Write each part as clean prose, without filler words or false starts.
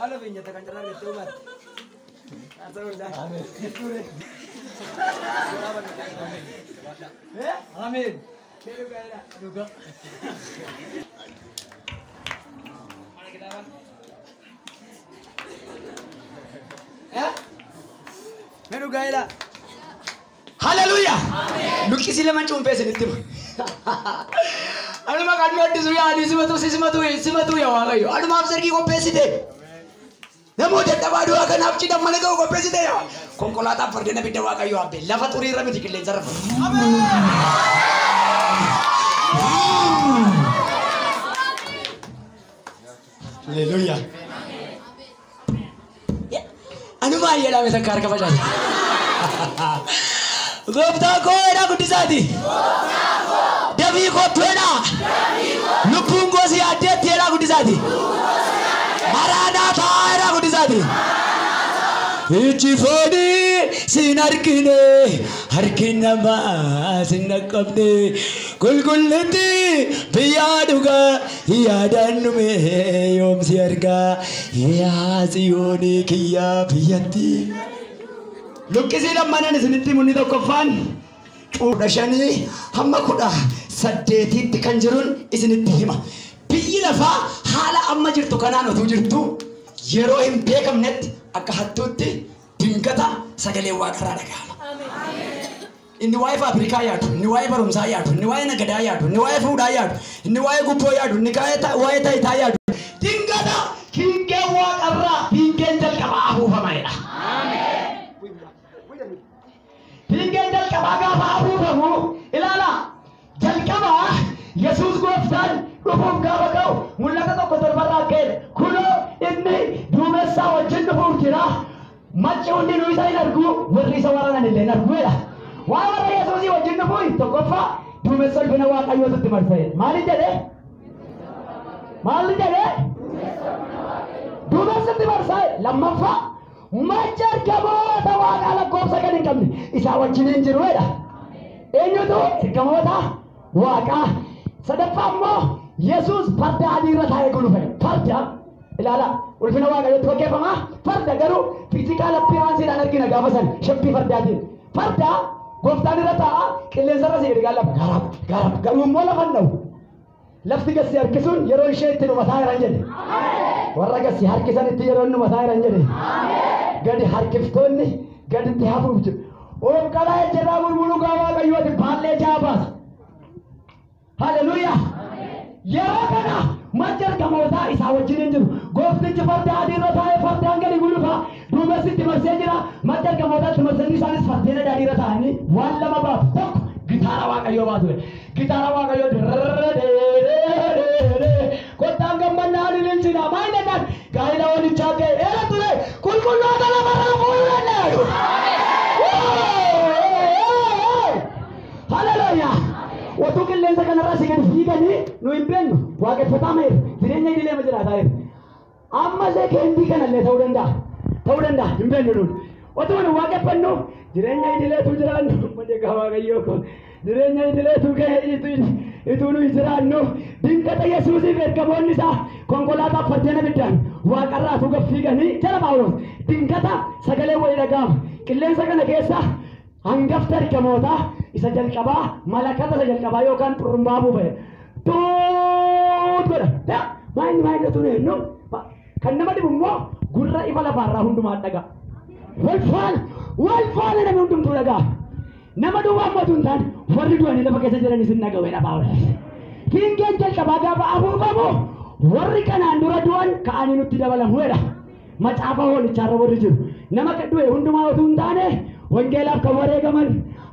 Halo pinya tekan cerah gitu Mas. Asal udah. Amin. Amin. Juga. Ya? Menu gaila. Haleluya. Amin. Luki sila man chumpe sinitti. Anu makan mati suya di simatu ya wagayo. Anu maafsar ki ko pesite. Namo detta wadu akan apchi dam mane ko pesite ya. Konkolata perdana bidda wagayo abbe. Lafa turi rami dikille zaraf. Amin. Haleluya. Anu ma yela me sakar ka baja. Gopta ko era gutisati. Devi ko twena. Lupungo si ade tela gutisati. Maranatha era gutisati. Ichifodi sinarkine harkinama sinakabde kulkulati biyaduga yadanme yom siarga ya sioni kiya biyati Lukkisi lammanan isinitti munni tokkoffaan cuudhashanii hamma 18tti kan jiruun isinitti hima. Biyyi lafaa haala amma jirtu kanaan utuu jirtu yeroo hin beekamnetti akka hattuutti dingata sagalee waaqarraa dhaga'ama. Inni waa'ee Afrikaa yaadu, inni waa'ee barumsaa yaadu, inni waa'ee nagadaa yaadu, inni waa'ee fuudhaa yaadu, inni waa'ee gubboo yaadu, inni waa'ee taayitaa yaadu. Dingata kiingee waaqarraa kiingeen jalqabaa afuufamaadha. Kiingeen jalqabaa gaafa afuufamu ilaala jalqabaa Yesuus gooftaan dhufuuf gaafa ga'u mul'ata tokko torbarraa ka'e kunoo inni duumessaa wajjin dhufuuf jira. Macci hundi nu isa hin argu warri isa waranan illee hin arguudha. Waa warra Yesuusii wajjin dhufu tokkoffaa duumessa ulfina Waaqayyootti marsa'e. Maali jedhee? Maali jedhee? Duumessatti marsa'e. Lammaffaa macci ergamoota Waaqaa lakkoofsa kan hin qabne isaa wajjin hin jiruudha. Eenyutu ergamoota Waaqaa? Sadaffaa immoo Yesuus farda adii irra taa'ee gulufe. Farda ilaala ulfina Waaqayyootti fakkeeffama. Farda garuu fiizikaal appiiraansiidhaan argina gaafa san shabbii fardaatiin. Farda gooftaan irra taa'a qilleensa irra si'e gaafa garab garuu immoo lafa hin dha'u. Lafti gassi harkisuun yeroo ishee itti dhumataa jiran jedhe. Warra gassi harkisanitti yeroo inni dhumataa jiran jedhe. Gadi harkiftoonni gaditti hafuuf jiru. Oom qalaa ejjetaa bulbuluu gaafa Waaqayyooti baallee ja'a baasa. Haleluya. Yeroo kana macci ergamootaa isaa wajjin hin jiru. Gooftichi farda adii irra taa'ee fardaan gadi gulufa. Duumessitti marsee jira. Macci ergamootaatti marsanii isaanis fardeen adii irra taa'anii waan lama baatu. Tokko gitaara Waaqayyoo baatu. Gitaara Waaqayyoo kottaan gammannaan ililchina. Maal jennaan gaa'ila walichaa ka'e eera ture qulqulloota lafarraa fuudhuu danda'u. Haleluya. Waktu qilleensa kanarraa si gadi fiiganii nu hin beeknu waaqeffataa meeru jireenya idilee ma jiraataa jiru. Amma see keentii kanallee ta'uu danda'a hin beeknu nuun. Otoo nu waaqeffannu jireenya idileetu jiraannu madeegaa Waaqayyoo ko jireenya idileetu ituu nu jiraannu dingata Yesuusiif ergamoonni isaa konkolaataa fardeen abiddaan waaqarraatu gaffiiganii jala Phaawulos dingata sagalee wayii dhaga'ama. Qilleensa kana keessa hangafta ergamootaa isa jalqabaa malakata isa jalqabaa yookaan xurumbaa buufee tuut godha. Maayini tunu kan nama dhibu immoo gurra ifa lafaarraa hundumaa dhaga. Wal faana namni hundumtuu dhagaa. Nama duwwaa ammatu hin taane warri du'anii lafa keessa jiranis hin dhaga'uudha Phaawulos. Kiingeen jalqabaa gaafa afuufamu warri kanaan dura du'an ka'anii nutti dabalamuudha. Macaafa hoolichaarra warri jiru. Nama du'e hundumaa otoo hin taane wangeelaaf kan wareegaman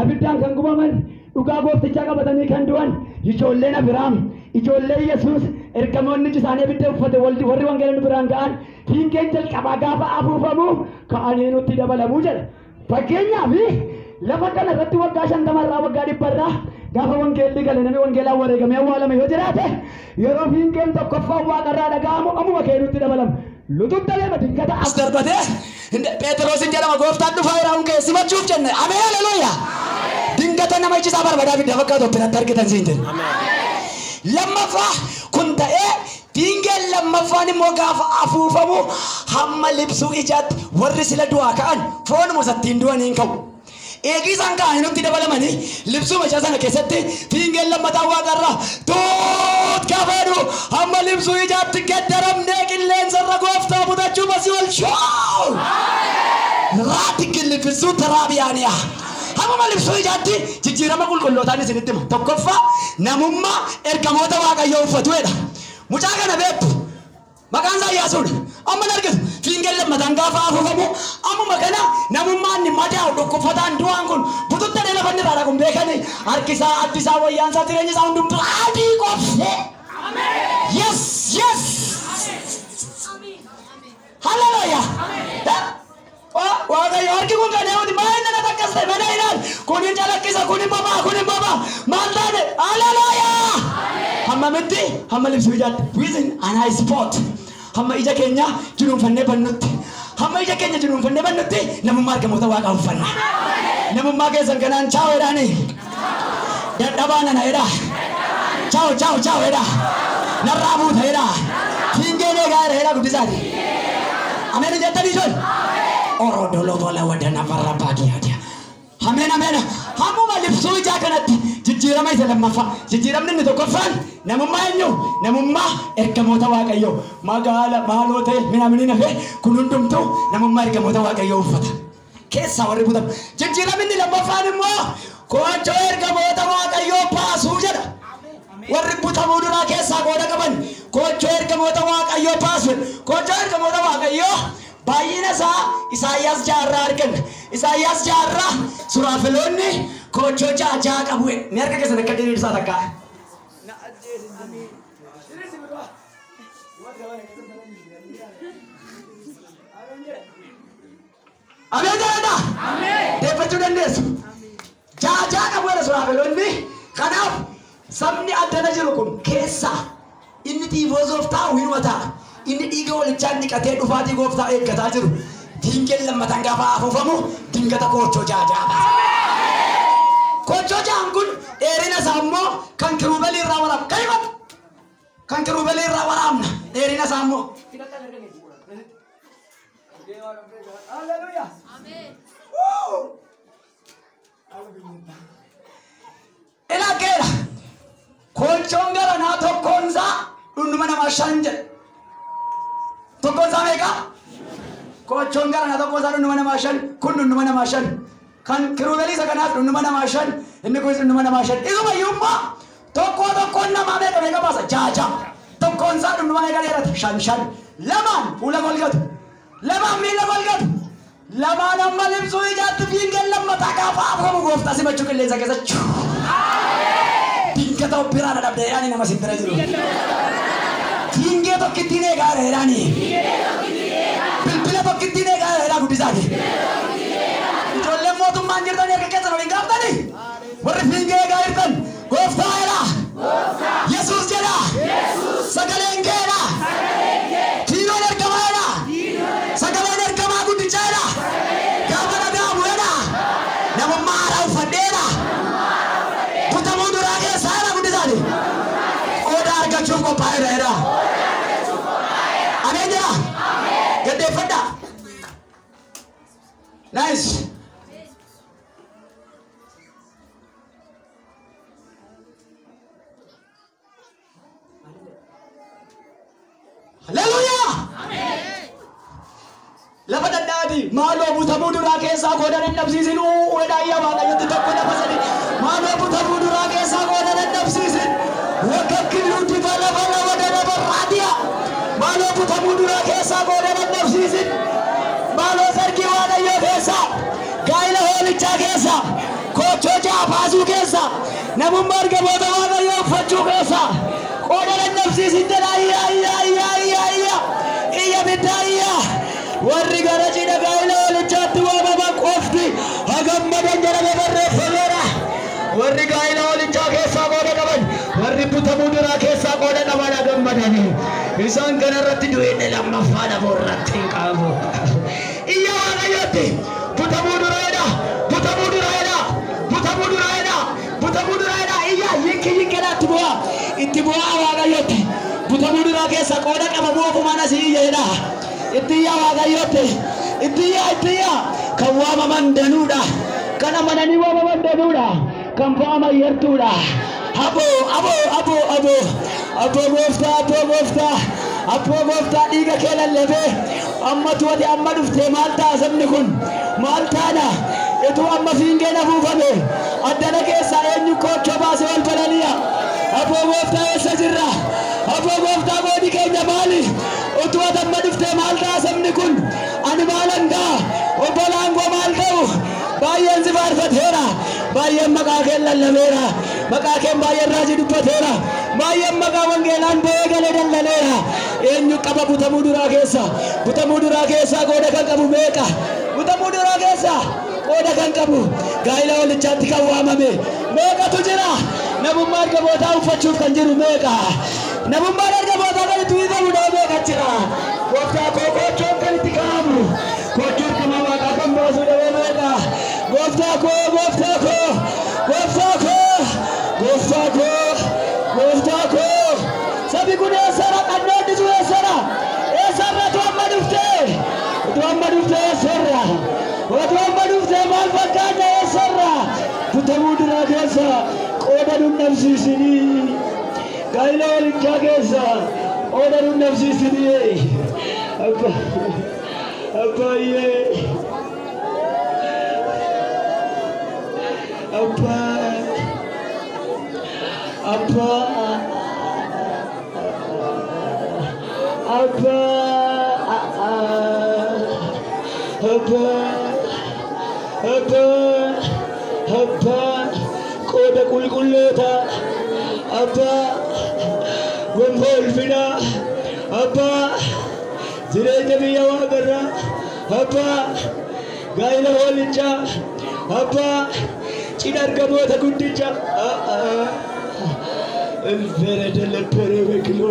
abiddaan kan gubaman dhugaa gooftichaa qabatanii kan du'an ijoolleen Abiraam ijoollee Yesuus ergamoonni isaanii abidda uffate warri wangeelonni biraan ga'an kiingeen jalqabaa gaafa afuufamu ka'anii nutti dabalamuu jedha. Fakkeenyaaf lafa kana irratti waggaa 50 waggaa 100 gaafa wangeelli gale namni wangeelaan wareegamee awwaalame yoo jiraate yeroo kiingeen tokkoffaa waaqarraa dhaga'amu ammuma kee nutti dabalamu. Lututtalee dingata as darbatee Phexrosin jedhama gooftaan dhufaa jira hunkee simachuuf jenne. Ameen haleluuya. Dingata nama ichisaa barbaadaa bidda fakkaatu biratti argitan siin jedhe. Lammaffaa kun ta'ee Fiingeen lammaffaan immoo gaafa afuufamu hamma libsuu ijaatti warri sila du'aa ka'an foonuma isattiin du'anii hin ka'u. Eegisaan ka'anii nutti dabalamanii libsuu machaa sana keessatti fiingeen lammataa waaqarraa tuut kafaadhu hamma libsuu ijaatti gaddaramnee qilleensarra gooftaa butachuu basii ol shoo raati gillifisuu taraabiyaaniyaa. Hamma libsuu ijaatti jijjiirama qulqullootaan isinitti hima. Tokkoffaa namummaa ergamoota waaqayyoo uffatuudha. Mucaa kana beektu maqaan isaa Iyyaasuudha. Amma argitu fiingeen lammataan gaafa afuufamu ammuma kana namummaan ni madaa'u dhukkufataan du'aan kun bututtanii lafa inni irraa kun beekanii harkisaa addisaa wayyaansaa jireenya isaa hundumtuu adii qofsee. Yes yes. Hallelujah. Waaqayyo harki kun kan eewuti maayinna na takkas ta'e mana ilaal kunin calaqqisa kunin baba maal taane hallelujah. Hammamitti hamma libsuu ijaatti within an eye spot hamma ija keenya jiruunfannee bannutti hamma ija keenya jiruunfannee bannutti namummaa ergamoota waaqaa uffanna. Namummaa keessan kanaan chaawo jedhaani dadhabaa nana jedhaa chaawo jedhaa narraa buuta jedhaa fiingeen eegaa jedhaa guddisaati. Ameen jettanii ijoollee orodoloobola wadana barra baadiyyaa. Ameen ameen. Hammuma libsuu ijaa kanatti jijjiirama isa lammaffaa jijjiiramni inni tokkoffaan namummaa eenyu namummaa ergamoota waaqayyoo magaala maaloo ta'e minamni nafe kun hundumtuu namummaa ergamoota waaqayyoo uffata keessaa warri butamu. Jijjiiramni inni lammaffaan immoo koochoo ergamoota waaqayyoo baasuu jedha. Warri butamuu duraa keessaa qooda qaban koochoo ergamoota waaqayyoo baasu. Koochoo ergamoota waaqayyoo baay'ina isaa Isaayyaas 6 arganna. Isaayyaas 6 suraafeloonni koochoo 6 qabu. Ni harka keessan akka diriirsaa takka. Ameen jedhadha. Deeffachuu dandeessu. 6 qabu suraafeloonni. Kanaaf sabni addana jiru kun keessaa inni tiifoozoof taa'u hinuma ta'a. Inni dhiiga walichaan dhiqatee dhufaatii gooftaa eeggataa jiru. Fiingeen lammataan gaafa afuufamu dingata koochoo 6 baasa. Koochoo 6 kun dheerina isaa immoo kan kiruubelii irraa waraabna. Kaifatu kan kiruubelii irraa waraabna dheerina isaa immoo. Hallelujah. Ilakeera koochoon garanaa tokkoonsaa dhundhuma namaa 5 jedha. Tokkoon isaa meeqa? Koochoon garanaa tokkoon isaa dhundhuma namaa 5 kun dhundhuma namaa 5 kan kiruubelii isa kanaas dhundhuma namaa 5 inni kunis dhundhuma namaa 5 isuma iyyummaa tokkoon namaa meeqa baasa 6 tokkoon isaa dhundhuma meeqa dheerata 5 lamaan fuula golgatu lamaan miila golgatu lamaan amma libsuu ijaatti fiingeen lammataa gaafa afuufamu gooftaa simachuu qilleensa keessa dingata obbiraadha dhabdeedhaani nama simbira jiru. Fiingee tokkittiin eegaa jedhaani. Bilbila tokkittiin eegaa jedhaa guddisaati. Ijoolleen mootummaan jirtan erga keessan waliin gaaftanii warri fiingee eegaa jirtan gooftaa jedhaa. Yesuus jedhaa. Sagaleen kee jedhaa. Fiiroon ergamaa jedhaa. Sagaleen ergamaa guddichaa jedhaa. Gaafa dhaga'amu jedhaa. Namummaa haaraa uffadheedhaa. Butamuu duraa keessaa jedhaa guddisaati. Qooda argachuuf qophaa'eera jedhaa. Amen jedhaa. Gaddeeffadhaa. Nice. Hallelujah. Lafa dadhaati maaloo butamuu duraa keessaa qooda dadhabsiisin wedhaayyaa waaqayyotti tokko lafa sadi maaloo butamuu duraa keessaa qooda dadhabsiisin wakkakkilluutti fala wadana barraadiya maaloo butamuu duraa keessaa qooda dadhabsiisin maaloo sargii waaqayyoo keessaa gaa'ila hoolichaa keessaa koochoo 6 baasuu keessaa namummaa ergamoota waaqayyoo uffachuu keessaa qooda dadhabsiisin jedha iyya biddaayyaa warri gara cidha gaa'ila hoolichaatti waamama qofti hagammadan jedhamee barreeffameera. Warri gaa'ila hoolichaa keessaa qooda qaban warri butamuu duraa keessaa qooda qaban hagammadanii isaan kanarratti du'inni lammaffaa dhaboo irratti hin qabu. Iyya waaqayyotti butamuu duraadha butamuu duraadha butamuu duraadha butamuu duraadha iyya yinki yinkeedha itti bu'aa waaqayyotti butamuu duraa keessa qooda qabamuu ofumana sii jedha ittiyaa waaqayyooti ittiyaa kan waamaman danuudha kan amananii waamaman danuudha kan fa'aman yertuudha aboo gooftaa dhiiga kee lallabee amma tuwati amma dhuftee maal ta'a sabni kun maal taana etuu amma fiingeen afuufame addana keessa eenyu koochoo baase wal balali'a aboo gooftaa eessa jirra aboo gooftaa goodi keenya maali utuu ati amma dhuftee maal ta'a sabni kun ani maalan ga'a obbolaan koo maal ta'u baay'een si faarfateera baay'een maqaa kee lallabeera maqaa kee baay'een raajii dubbateera baay'een maqaa wangeelaan ba'ee galee daldaleera eenyu qaba butamuu duraa keessa qooda kan qabu meeqa butamuu duraa keessa qooda kan qabu gaa'ila walichaatti kan waamame meeqatu jira namummaa ergamootaa uffachuuf kan jiru meeqa namummaa ergamootaa kan itti hiikamuudha meeqa jira gooftaa koo koochoon kan itti ka'amu koochoon kan waaqaa kan baasu dhabee meeqa gooftaa koo sabi kun eessara qannoon dhisu eessara tu amma dhuftee eessarra tu amma dhuftee maal fakkaata eessarra butamuu duraa keessa qooda nun dhabsiisinii gaa'ila walichaa keessa qooda nun dhabsiisinii abbaayyee qooda qulqulloota gonfoo ulfinaa jireenya biyya waaqarraa gaa'ila hoolichaa cidha argamoota guddicha Vera della Pere Vecchio